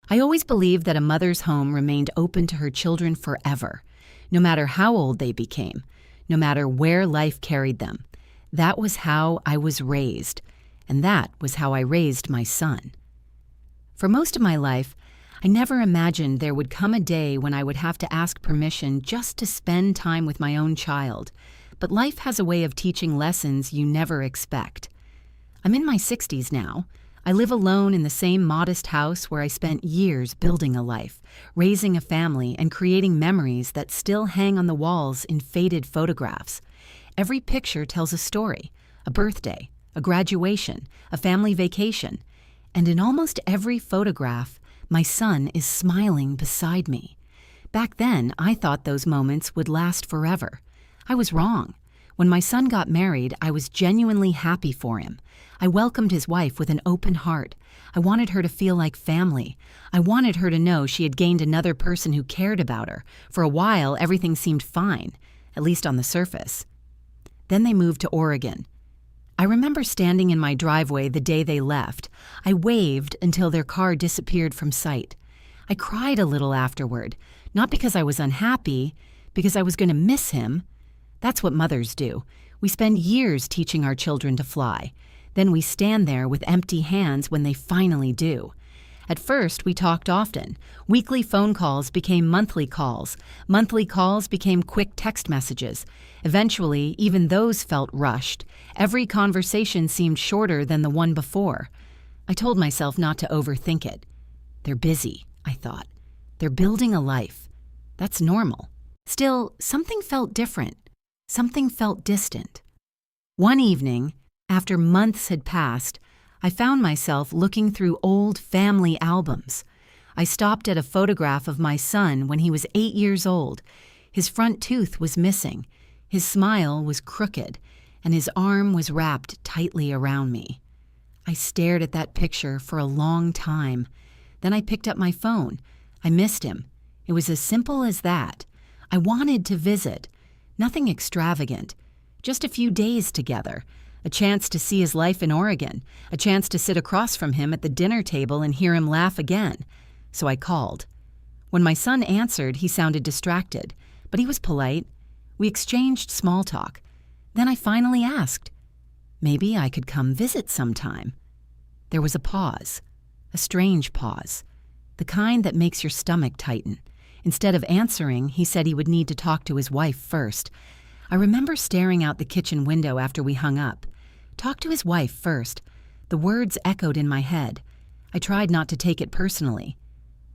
I always believed that a mother's home remained open to her children forever, no matter how old they became, no matter where life carried them. That was how I was raised, and that was how I raised my son. For most of my life, I never imagined there would come a day when I would have to ask permission just to spend time with my own child, but life has a way of teaching lessons you never expect. I'm in my 60s now. I live alone in the same modest house where I spent years building a life, raising a family, and creating memories that still hang on the walls in faded photographs. Every picture tells a story, a birthday, a graduation, a family vacation, and in almost every photograph, my son is smiling beside me. Back then, I thought those moments would last forever. I was wrong. When my son got married, I was genuinely happy for him. I welcomed his wife with an open heart. I wanted her to feel like family. I wanted her to know she had gained another person who cared about her. For a while, everything seemed fine, at least on the surface. Then they moved to Oregon. I remember standing in my driveway the day they left. I waved until their car disappeared from sight. I cried a little afterward, not because I was unhappy, because I was going to miss him. That's what mothers do. We spend years teaching our children to fly. Then we stand there with empty hands when they finally do. At first, we talked often. Weekly phone calls became monthly calls. Monthly calls became quick text messages. Eventually, even those felt rushed. Every conversation seemed shorter than the one before. I told myself not to overthink it. They're busy, I thought. They're building a life. That's normal. Still, something felt different. Something felt distant. One evening, after months had passed, I found myself looking through old family albums. I stopped at a photograph of my son when he was 8 years old. His front tooth was missing, his smile was crooked, and his arm was wrapped tightly around me. I stared at that picture for a long time. Then I picked up my phone. I missed him. It was as simple as that. I wanted to visit. Nothing extravagant. Just a few days together. A chance to see his life in Oregon. A chance to sit across from him at the dinner table and hear him laugh again. So I called. When my son answered, he sounded distracted, but he was polite. We exchanged small talk. Then I finally asked, maybe I could come visit sometime. There was a pause. A strange pause. The kind that makes your stomach tighten. Instead of answering, he said he would need to talk to his wife first. I remember staring out the kitchen window after we hung up. Talk to his wife first. The words echoed in my head. I tried not to take it personally.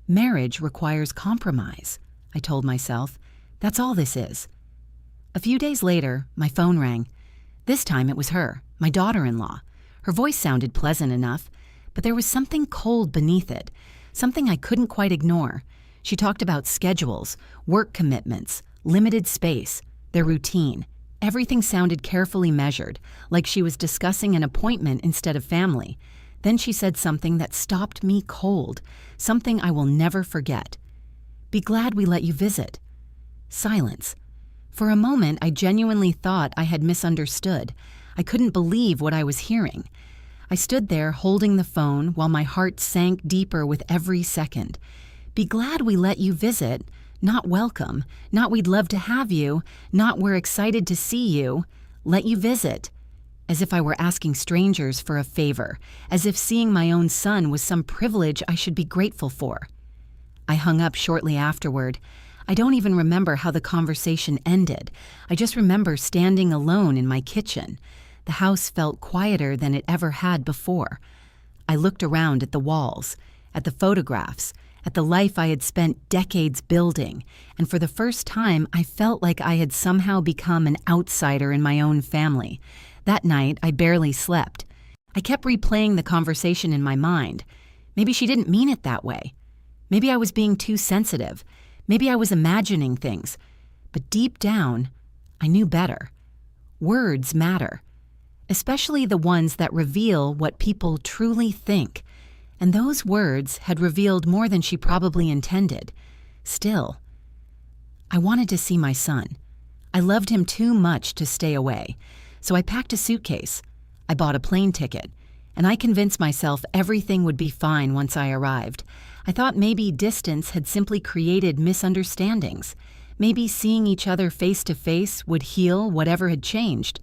Marriage requires compromise, I told myself. That's all this is. A few days later, my phone rang. This time it was her, my daughter-in-law. Her voice sounded pleasant enough, but there was something cold beneath it, something I couldn't quite ignore. She talked about schedules, work commitments, limited space, their routine. Everything sounded carefully measured, like she was discussing an appointment instead of family. Then she said something that stopped me cold, something I will never forget. Be glad we let you visit. Silence. For a moment, I genuinely thought I had misunderstood. I couldn't believe what I was hearing. I stood there holding the phone while my heart sank deeper with every second. Be glad we let you visit. Not welcome, not we'd love to have you, not we're excited to see you. Let you visit. As if I were asking strangers for a favor, as if seeing my own son was some privilege I should be grateful for. I hung up shortly afterward. I don't even remember how the conversation ended. I just remember standing alone in my kitchen. The house felt quieter than it ever had before. I looked around at the walls, at the photographs, at the life I had spent decades building, and for the first time I felt like I had somehow become an outsider in my own family. That night, I barely slept. I kept replaying the conversation in my mind. Maybe she didn't mean it that way. Maybe I was being too sensitive. Maybe I was imagining things. But deep down, I knew better. Words matter, especially the ones that reveal what people truly think. And those words had revealed more than she probably intended. Still, I wanted to see my son. I loved him too much to stay away. So I packed a suitcase. I bought a plane ticket. And I convinced myself everything would be fine once I arrived. I thought maybe distance had simply created misunderstandings. Maybe seeing each other face to face would heal whatever had changed.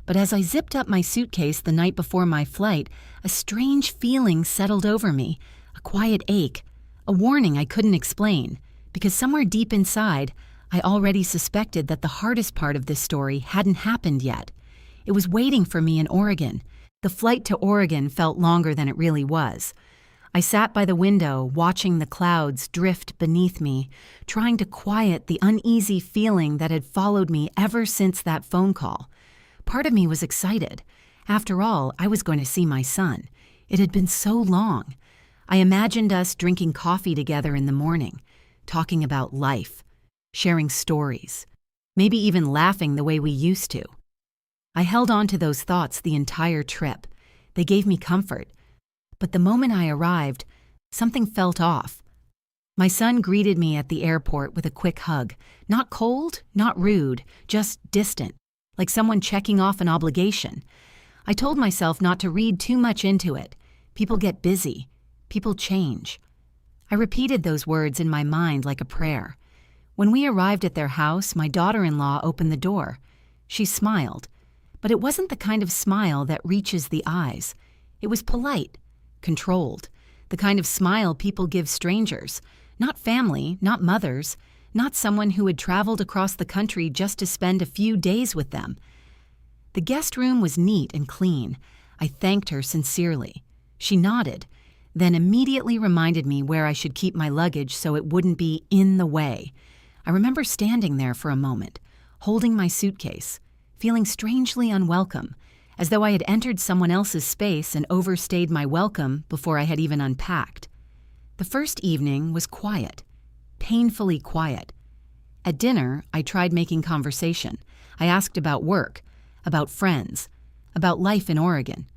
But as I zipped up my suitcase the night before my flight, a strange feeling settled over me, a quiet ache, a warning I couldn't explain, because somewhere deep inside, I already suspected that the hardest part of this story hadn't happened yet. It was waiting for me in Oregon. The flight to Oregon felt longer than it really was. I sat by the window, watching the clouds drift beneath me, trying to quiet the uneasy feeling that had followed me ever since that phone call. Part of me was excited. After all, I was going to see my son. It had been so long. I imagined us drinking coffee together in the morning, talking about life, sharing stories, maybe even laughing the way we used to. I held on to those thoughts the entire trip. They gave me comfort. But the moment I arrived, something felt off. My son greeted me at the airport with a quick hug. Not cold, not rude, just distant, like someone checking off an obligation. I told myself not to read too much into it. People get busy. People change. I repeated those words in my mind like a prayer. When we arrived at their house, my daughter-in-law opened the door. She smiled, but it wasn't the kind of smile that reaches the eyes. It was polite, controlled, the kind of smile people give strangers, not family, not mothers, not someone who had traveled across the country just to spend a few days with them. The guest room was neat and clean. I thanked her sincerely. She nodded, then immediately reminded me where I should keep my luggage so it wouldn't be in the way. I remember standing there for a moment, holding my suitcase, feeling strangely unwelcome, as though I had entered someone else's space and overstayed my welcome before I had even unpacked. The first evening was quiet, painfully quiet. At dinner, I tried making conversation. I asked about work, about friends, about life in Oregon.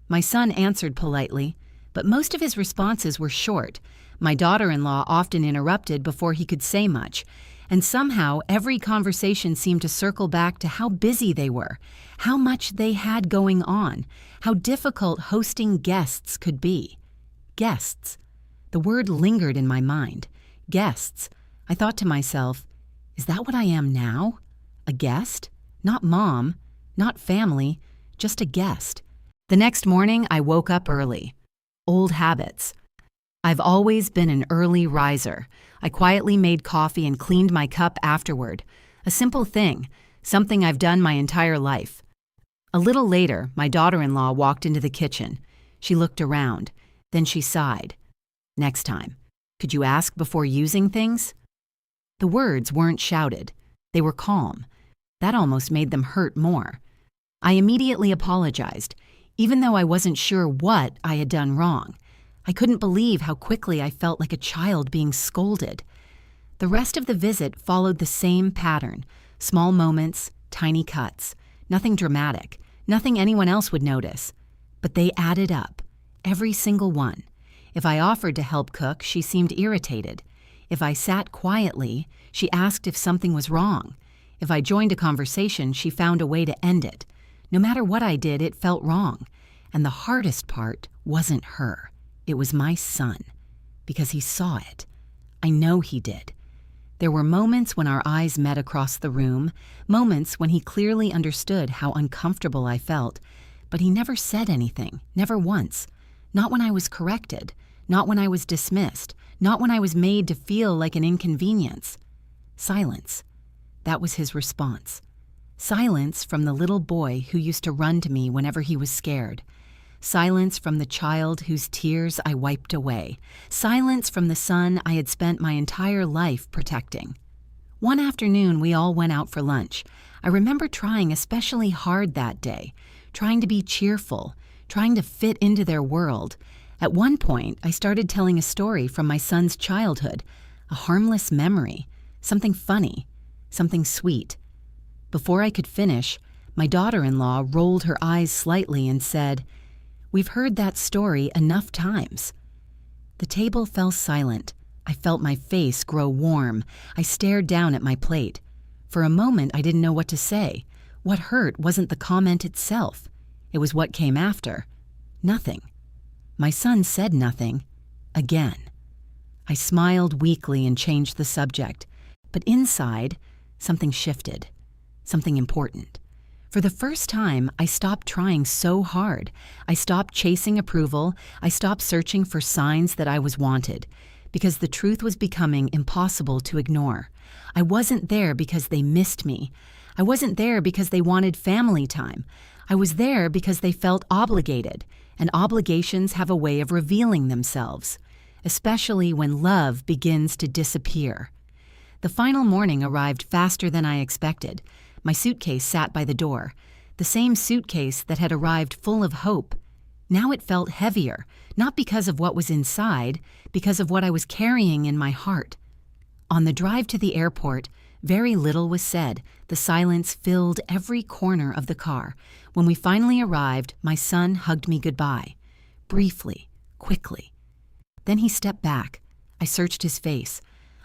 My son answered politely, but most of his responses were short. My daughter-in-law often interrupted before he could say much, and somehow every conversation seemed to circle back to how busy they were, how much they had going on, how difficult hosting guests could be. Guests. The word lingered in my mind. Guests. I thought to myself, is that what I am now? A guest? Not mom, not family, just a guest. The next morning, I woke up early. Old habits. I've always been an early riser. I quietly made coffee and cleaned my cup afterward. A simple thing, something I've done my entire life. A little later, my daughter-in-law walked into the kitchen. She looked around. Then she sighed. Next time, could you ask before using things? The words weren't shouted. They were calm. That almost made them hurt more. I immediately apologized, even though I wasn't sure what I had done wrong. I couldn't believe how quickly I felt like a child being scolded. The rest of the visit followed the same pattern. Small moments, tiny cuts. Nothing dramatic. Nothing anyone else would notice. But they added up. Every single one. If I offered to help cook, she seemed irritated. If I sat quietly, she asked if something was wrong. If I joined a conversation, she found a way to end it. No matter what I did, it felt wrong. And the hardest part wasn't her. It was my son. Because he saw it. I know he did. There were moments when our eyes met across the room, moments when he clearly understood how uncomfortable I felt, but he never said anything, never once. Not when I was corrected, not when I was dismissed, not when I was made to feel like an inconvenience. Silence. That was his response. Silence from the little boy who used to run to me whenever he was scared. Silence from the child whose tears I wiped away. Silence from the son I had spent my entire life protecting. One afternoon, we all went out for lunch. I remember trying especially hard that day, trying to be cheerful, trying to fit into their world. At one point, I started telling a story from my son's childhood, a harmless memory, something funny, something sweet. Before I could finish, my daughter-in-law rolled her eyes slightly and said, "We've heard that story enough times." The table fell silent. I felt my face grow warm. I stared down at my plate. For a moment, I didn't know what to say. What hurt wasn't the comment itself. It was what came after. Nothing. My son said nothing. Again. I smiled weakly and changed the subject. But inside, something shifted. Something important. For the first time, I stopped trying so hard. I stopped chasing approval. I stopped searching for signs that I was wanted, because the truth was becoming impossible to ignore. I wasn't there because they missed me. I wasn't there because they wanted family time. I was there because they felt obligated, and obligations have a way of revealing themselves, especially when love begins to disappear. The final morning arrived faster than I expected. My suitcase sat by the door, the same suitcase that had arrived full of hope. Now it felt heavier, not because of what was inside, because of what I was carrying in my heart. On the drive to the airport, very little was said. The silence filled every corner of the car. When we finally arrived, my son hugged me goodbye. Briefly, quickly. Then he stepped back. I searched his face.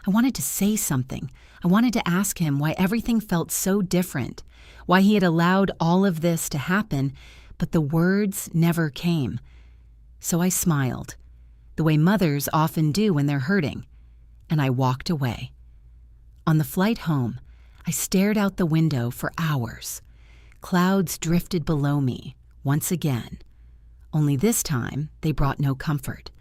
I wanted to say something. I wanted to ask him why everything felt so different, why he had allowed all of this to happen, but the words never came. So I smiled, the way mothers often do when they're hurting, and I walked away. On the flight home, I stared out the window for hours. Clouds drifted below me, once again. Only this time, they brought no comfort.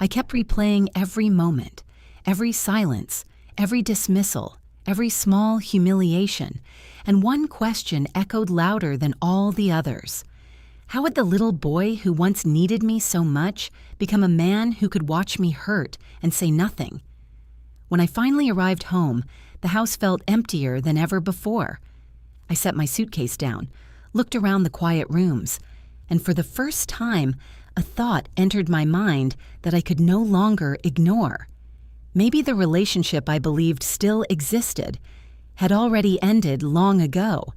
I kept replaying every moment, every silence, every dismissal, every small humiliation, and one question echoed louder than all the others. How had the little boy who once needed me so much become a man who could watch me hurt and say nothing? When I finally arrived home, the house felt emptier than ever before. I set my suitcase down, looked around the quiet rooms, and for the first time, a thought entered my mind that I could no longer ignore. Maybe the relationship I believed still existed had already ended long ago.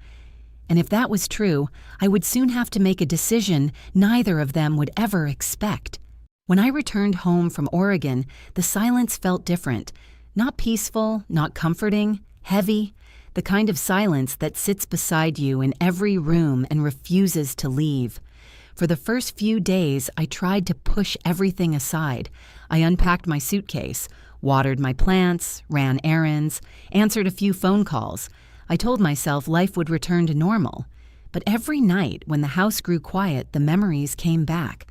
And if that was true, I would soon have to make a decision neither of them would ever expect. When I returned home from Oregon, the silence felt different. Not peaceful, not comforting, heavy, the kind of silence that sits beside you in every room and refuses to leave. For the first few days, I tried to push everything aside. I unpacked my suitcase, watered my plants, ran errands, answered a few phone calls. I told myself life would return to normal. But every night, when the house grew quiet, the memories came back.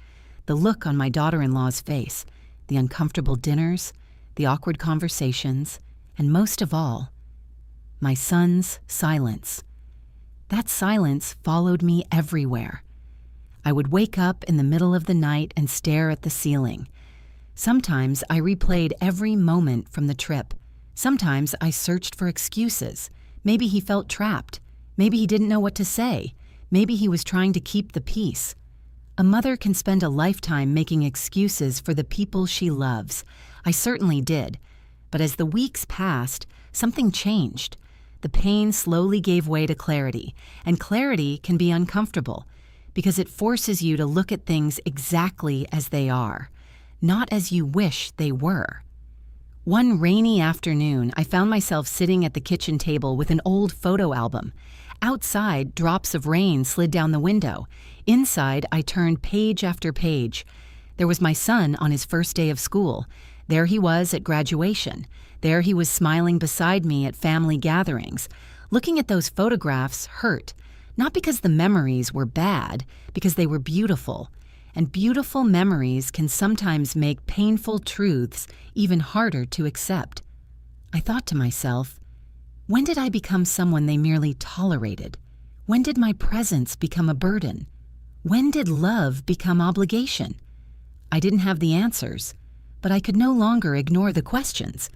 The look on my daughter-in-law's face, the uncomfortable dinners, the awkward conversations, and most of all, my son's silence. That silence followed me everywhere. I would wake up in the middle of the night and stare at the ceiling. Sometimes I replayed every moment from the trip. Sometimes I searched for excuses. Maybe he felt trapped. Maybe he didn't know what to say. Maybe he was trying to keep the peace. A mother can spend a lifetime making excuses for the people she loves. I certainly did. But as the weeks passed, something changed. The pain slowly gave way to clarity, and clarity can be uncomfortable because it forces you to look at things exactly as they are, not as you wish they were. One rainy afternoon, I found myself sitting at the kitchen table with an old photo album. Outside, drops of rain slid down the window. Inside, I turned page after page. There was my son on his first day of school. There he was at graduation. There he was smiling beside me at family gatherings. Looking at those photographs hurt, not because the memories were bad, because they were beautiful. And beautiful memories can sometimes make painful truths even harder to accept. I thought to myself, when did I become someone they merely tolerated? When did my presence become a burden? When did love become obligation? I didn't have the answers, but I could no longer ignore the questions.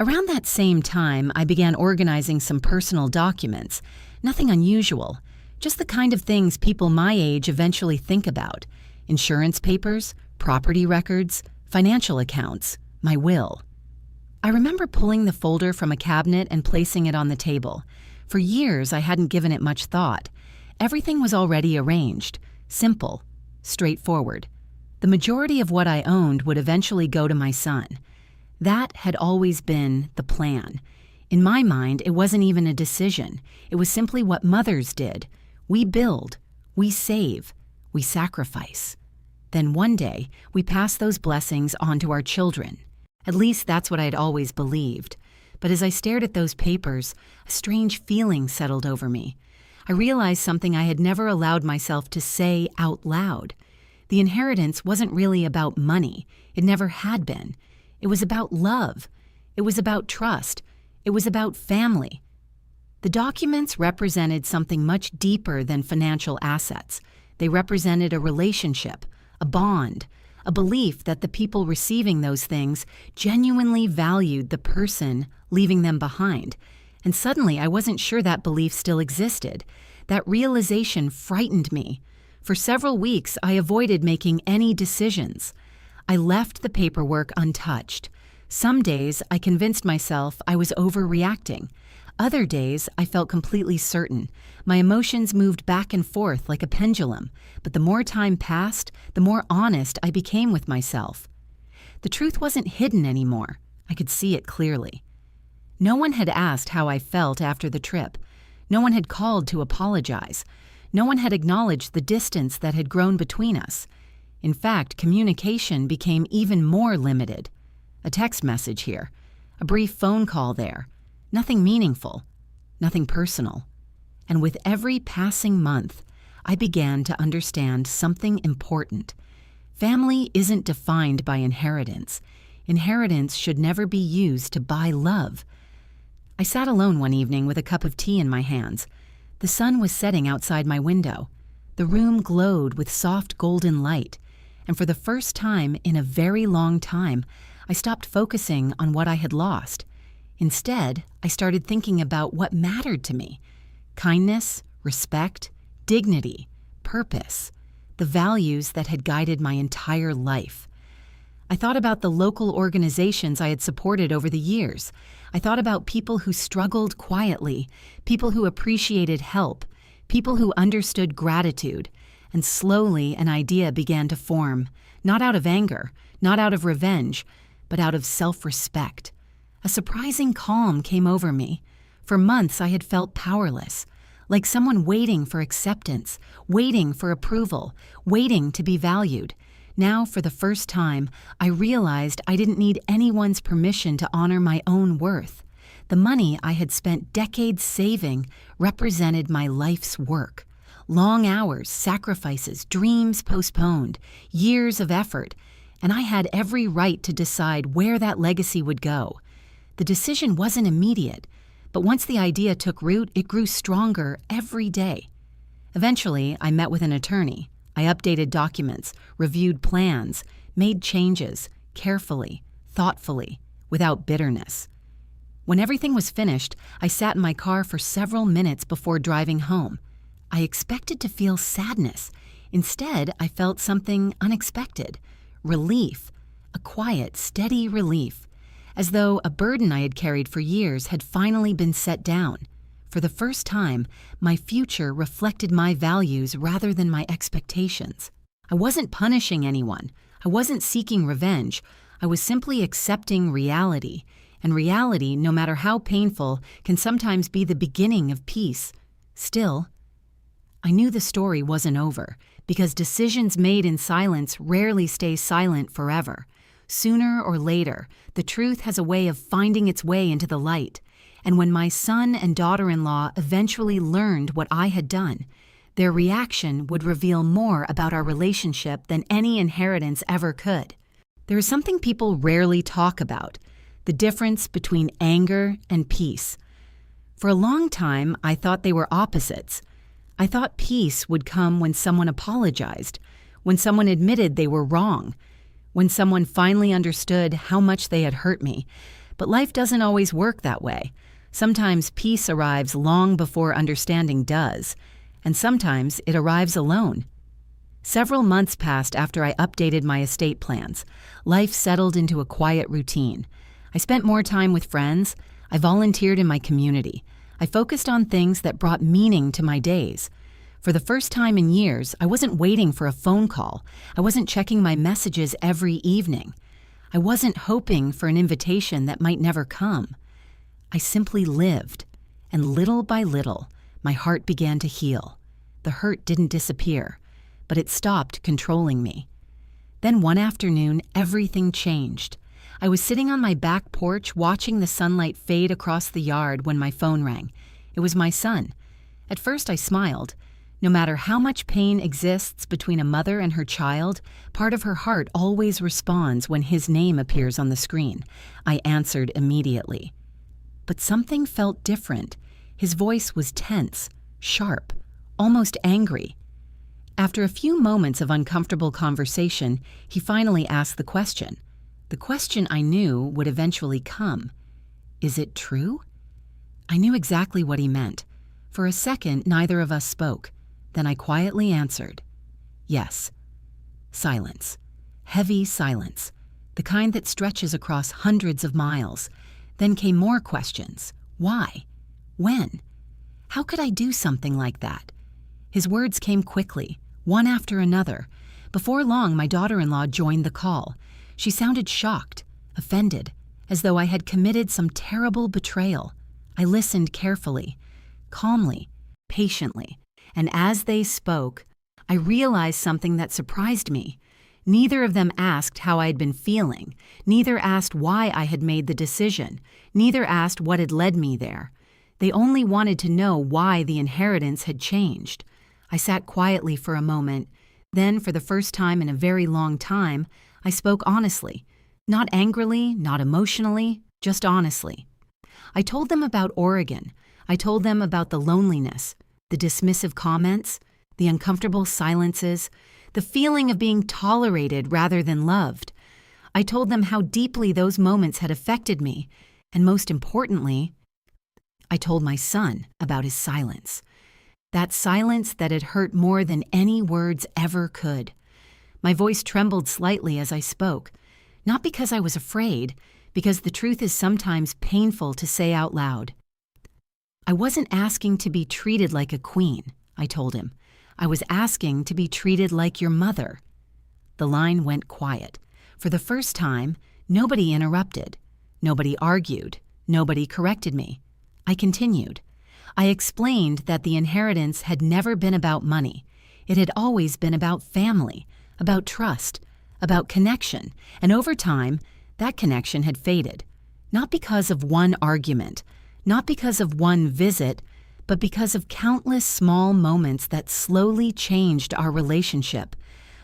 Around that same time, I began organizing some personal documents. Nothing unusual, just the kind of things people my age eventually think about. Insurance papers, property records, financial accounts, my will. I remember pulling the folder from a cabinet and placing it on the table. For years, I hadn't given it much thought. Everything was already arranged, simple, straightforward. The majority of what I owned would eventually go to my son. That had always been the plan. In my mind, it wasn't even a decision. It was simply what mothers did. We build, we save, we sacrifice. Then one day, we pass those blessings on to our children. At least that's what I'd always believed. But as I stared at those papers, a strange feeling settled over me. I realized something I had never allowed myself to say out loud. The inheritance wasn't really about money. It never had been. It was about love. It was about trust. It was about family. The documents represented something much deeper than financial assets. They represented a relationship, a bond, a belief that the people receiving those things genuinely valued the person leaving them behind. And suddenly I wasn't sure that belief still existed. That realization frightened me. For several weeks, I avoided making any decisions. I left the paperwork untouched. Some days, I convinced myself I was overreacting. Other days, I felt completely certain. My emotions moved back and forth like a pendulum, but the more time passed, the more honest I became with myself. The truth wasn't hidden anymore. I could see it clearly. No one had asked how I felt after the trip. No one had called to apologize. No one had acknowledged the distance that had grown between us. In fact, communication became even more limited. A text message here, a brief phone call there. Nothing meaningful, nothing personal. And with every passing month, I began to understand something important. Family isn't defined by inheritance. Inheritance should never be used to buy love. I sat alone one evening with a cup of tea in my hands. The sun was setting outside my window. The room glowed with soft golden light, and for the first time in a very long time, I stopped focusing on what I had lost. Instead, I started thinking about what mattered to me: kindness, respect, dignity, purpose, the values that had guided my entire life. I thought about the local organizations I had supported over the years. I thought about people who struggled quietly, people who appreciated help, people who understood gratitude, and slowly an idea began to form, not out of anger, not out of revenge, but out of self-respect. A surprising calm came over me. For months I had felt powerless, like someone waiting for acceptance, waiting for approval, waiting to be valued. Now, for the first time, I realized I didn't need anyone's permission to honor my own worth. The money I had spent decades saving represented my life's work. Long hours, sacrifices, dreams postponed, years of effort, and I had every right to decide where that legacy would go. The decision wasn't immediate, but once the idea took root, it grew stronger every day. Eventually, I met with an attorney. I updated documents, reviewed plans, made changes, carefully, thoughtfully, without bitterness. When everything was finished, I sat in my car for several minutes before driving home. I expected to feel sadness. Instead, I felt something unexpected: relief, a quiet, steady relief, as though a burden I had carried for years had finally been set down. For the first time, my future reflected my values rather than my expectations. I wasn't punishing anyone. I wasn't seeking revenge. I was simply accepting reality. And reality, no matter how painful, can sometimes be the beginning of peace. Still, I knew the story wasn't over, because decisions made in silence rarely stay silent forever. Sooner or later, the truth has a way of finding its way into the light. And when my son and daughter-in-law eventually learned what I had done, their reaction would reveal more about our relationship than any inheritance ever could. There is something people rarely talk about: the difference between anger and peace. For a long time, I thought they were opposites. I thought peace would come when someone apologized, when someone admitted they were wrong, when someone finally understood how much they had hurt me. But life doesn't always work that way. Sometimes peace arrives long before understanding does, and sometimes it arrives alone. Several months passed after I updated my estate plans. Life settled into a quiet routine. I spent more time with friends. I volunteered in my community. I focused on things that brought meaning to my days. For the first time in years, I wasn't waiting for a phone call. I wasn't checking my messages every evening. I wasn't hoping for an invitation that might never come. I simply lived, and little by little, my heart began to heal. The hurt didn't disappear, but it stopped controlling me. Then one afternoon, everything changed. I was sitting on my back porch watching the sunlight fade across the yard when my phone rang. It was my son. At first I smiled. No matter how much pain exists between a mother and her child, part of her heart always responds when his name appears on the screen. I answered immediately. But something felt different. His voice was tense, sharp, almost angry. After a few moments of uncomfortable conversation, he finally asked the question. The question I knew would eventually come. Is it true? I knew exactly what he meant. For a second, neither of us spoke. Then I quietly answered, yes. Silence. Heavy silence. The kind that stretches across hundreds of miles. Then came more questions. Why? When? How could I do something like that? His words came quickly, one after another. Before long, my daughter-in-law joined the call. She sounded shocked, offended, as though I had committed some terrible betrayal. I listened carefully, calmly, patiently, and as they spoke, I realized something that surprised me. Neither of them asked how I had been feeling. Neither asked why I had made the decision. Neither asked what had led me there. They only wanted to know why the inheritance had changed. I sat quietly for a moment. Then, for the first time in a very long time, I spoke honestly. Not angrily, not emotionally, just honestly. I told them about Oregon. I told them about the loneliness, the dismissive comments, the uncomfortable silences, the feeling of being tolerated rather than loved. I told them how deeply those moments had affected me, and most importantly, I told my son about his silence. That silence that had hurt more than any words ever could. My voice trembled slightly as I spoke, not because I was afraid, because the truth is sometimes painful to say out loud. I wasn't asking to be treated like a queen, I told him. I was asking to be treated like your mother. The line went quiet. For the first time, nobody interrupted. Nobody argued. Nobody corrected me. I continued. I explained that the inheritance had never been about money. It had always been about family, about trust, about connection, and over time, that connection had faded. Not because of one argument, not because of one visit, but because of countless small moments that slowly changed our relationship.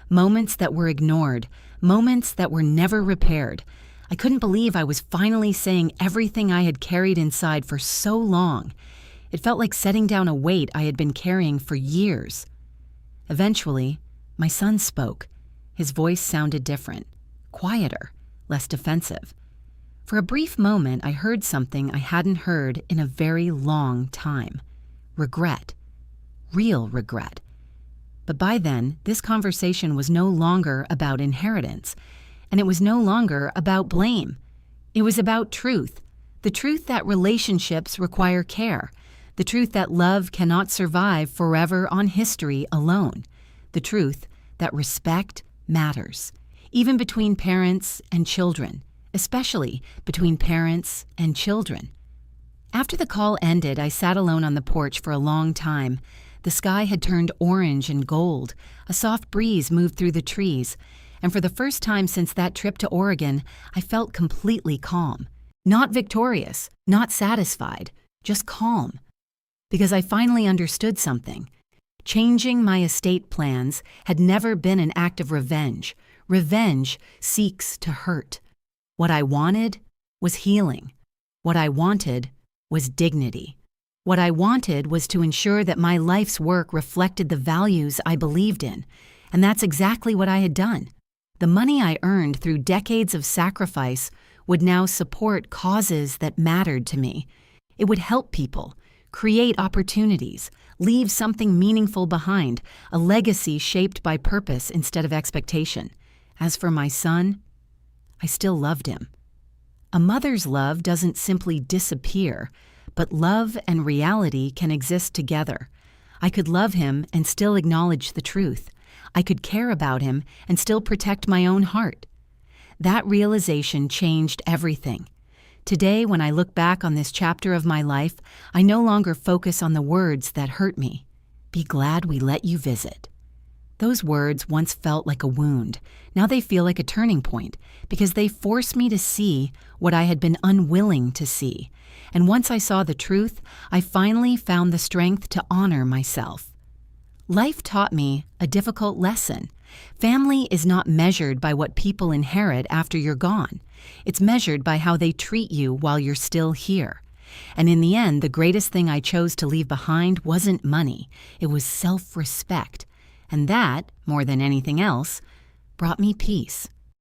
Moments that were ignored, moments that were never repaired. I couldn't believe I was finally saying everything I had carried inside for so long. It felt like setting down a weight I had been carrying for years. Eventually, my son spoke. His voice sounded different, quieter, less defensive. For a brief moment, I heard something I hadn't heard in a very long time. Regret. Real regret. But by then, this conversation was no longer about inheritance, and it was no longer about blame. It was about truth. The truth that relationships require care. The truth that love cannot survive forever on history alone. The truth that respect matters, even between parents and children, especially between parents and children. After the call ended, I sat alone on the porch for a long time. The sky had turned orange and gold. A soft breeze moved through the trees. And for the first time since that trip to Oregon, I felt completely calm. Not victorious, not satisfied, just calm. Because I finally understood something. Changing my estate plans had never been an act of revenge. Revenge seeks to hurt. What I wanted was healing. What I wanted was dignity. What I wanted was to ensure that my life's work reflected the values I believed in. And that's exactly what I had done. The money I earned through decades of sacrifice would now support causes that mattered to me. It would help people, create opportunities, leave something meaningful behind, a legacy shaped by purpose instead of expectation. As for my son, I still loved him. A mother's love doesn't simply disappear, but love and reality can exist together. I could love him and still acknowledge the truth. I could care about him and still protect my own heart. That realization changed everything. Today, when I look back on this chapter of my life, I no longer focus on the words that hurt me. Be glad we let you visit. Those words once felt like a wound. Now they feel like a turning point because they forced me to see what I had been unwilling to see. And once I saw the truth, I finally found the strength to honor myself. Life taught me a difficult lesson. Family is not measured by what people inherit after you're gone. It's measured by how they treat you while you're still here. And in the end, the greatest thing I chose to leave behind wasn't money. It was self-respect. And that, more than anything else, brought me peace.